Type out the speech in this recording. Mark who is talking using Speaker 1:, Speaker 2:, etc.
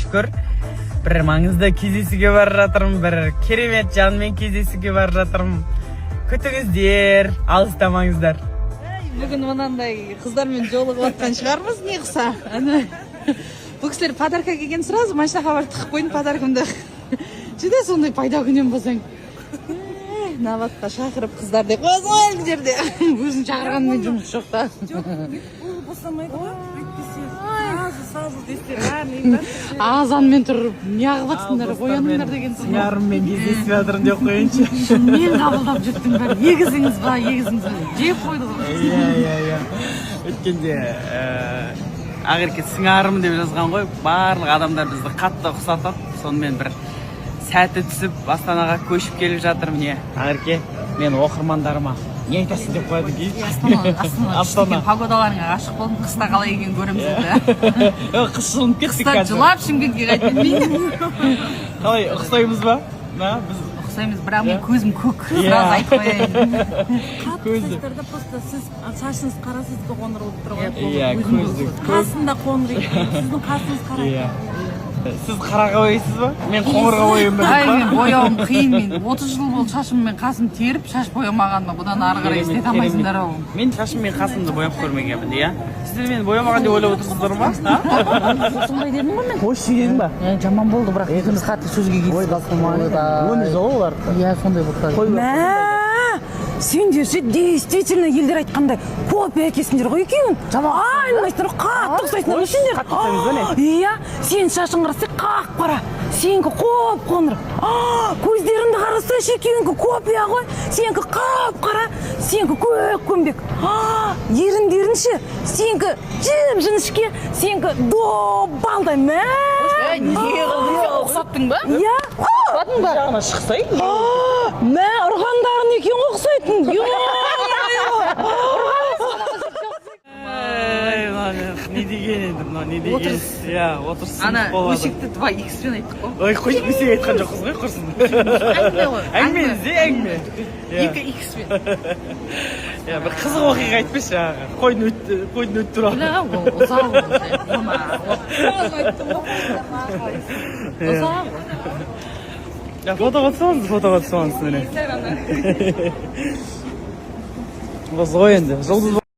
Speaker 1: шүкір. Бір маңызды кездесуге барып жатырмын, бір керемет жанмен кездесуге барып жатырмын. Күтіңіздер, алыстамаңыздар.
Speaker 2: Бүгін мынандай қыздармен жолығып жатқан шығармыз, не қыса. Бұл кісілер подарка келген сразу машинаға барып тығып қойдым подаркамды. Жүде сондай пайда күнен болсаң. Наватқа шақырып қыздарды қозғал жерде. Өзін шақырғанмен жұмыс жоқ та.
Speaker 3: Ол босамайды ғой. Сразу десте.
Speaker 2: Азанмен тұрып, неғып атсыңдар, қояныңдар деген соң.
Speaker 1: Сыңарыммен кездесіп жатырмын деп қойыншы.
Speaker 2: Мен қабылдап жүрттім бәрі. Егізіңіз ба, егізіңіз ба. Жеп қойды ғой.
Speaker 1: Иә. Өткенде Ақерке сыңарым деп жазған ғой. Барлық адамдар бізді қатты ұқсатады. Сонымен бір сәті түсіп Астанаға көшіп келіп жатыр міне. Ақерке, мен оқырмандарыма не айтасың деп қояды кейін.
Speaker 2: Астана погодаларыңа ғашық болдым. Қыста қалай екенін көреміз енді.
Speaker 1: Қыс жылынып кеттік
Speaker 2: Қыста жылап Шымкентке қайтып келмеймін.
Speaker 1: Қалай ұқсаймыз ба? Біз
Speaker 2: ұқсаймыз, бірақ мен көзім көк. Сразу айтып қояйын.
Speaker 3: Қатты сіздерді просто сіз шашыңыз қара, сізді қондырылып тұрған.
Speaker 1: Иә, көзі
Speaker 3: Қасында қондырып, сіздің қасыңыз қара.
Speaker 1: Иә. Сіз қараға бояйсыз ба? Мен қоңырға бояймын ба?
Speaker 2: Ай, мен бояуым қиын. Мен 30 жыл болды шашым мен қасым теріп, шаш боямағаныма. Бұдан ары қарай істете алмайсыңдар ау.
Speaker 1: Мен шашым мен қасымды бояп көрмегенмін, иә. Сіздер мені боямаған деп ойлап отырсыздар ма?
Speaker 2: Сондай дедің ғой мен.
Speaker 1: Қойшы дедің ба?
Speaker 2: Жаман болды, бірақ екіміз қатты сөзге келістік.
Speaker 1: Өмір жолы олар.
Speaker 2: Иә, сондай болды. Сендерше действительно елдер айтқандай копия әкесіңдер ғой екеуін. Айналайсыңдар, қатты ұқсайсыңдар сендер. Иә, сен шашың қараса қап-қара, сенікі қоп-қоңыр. Көздеріңді қарасайшы, екеуіңкі копия ғой. Сенікі қап-қара, сенікі көк-көмбек. Еріндеріңше, сенікі жіп-жіңішке, сенікі до-балдай.
Speaker 3: Неге ұқсаттың ба?
Speaker 2: Иә, ұқсаттың ба?
Speaker 1: Жағына шықсайын.
Speaker 2: Мә, ұрғандарың екен ұқсайтын.
Speaker 1: Не деген енді, не деген.
Speaker 2: Отырыс.
Speaker 1: Иә, отырыс.
Speaker 2: Ана өшікті 2х-пен айттық қой.
Speaker 1: Ой, қойшы өсек айтқан жоқпыз ғой, құрсын.
Speaker 2: Әңгіме ғой.
Speaker 1: Әңгімеңізде әңгіме.
Speaker 2: 2х-пен.
Speaker 1: Иә, бір қызық оқиға айтпашы аға. Қойдың өт туралы.
Speaker 2: Біле, ол ұзақ ғой.
Speaker 1: Ya fotoğraf soğansın öyle. O zoyende.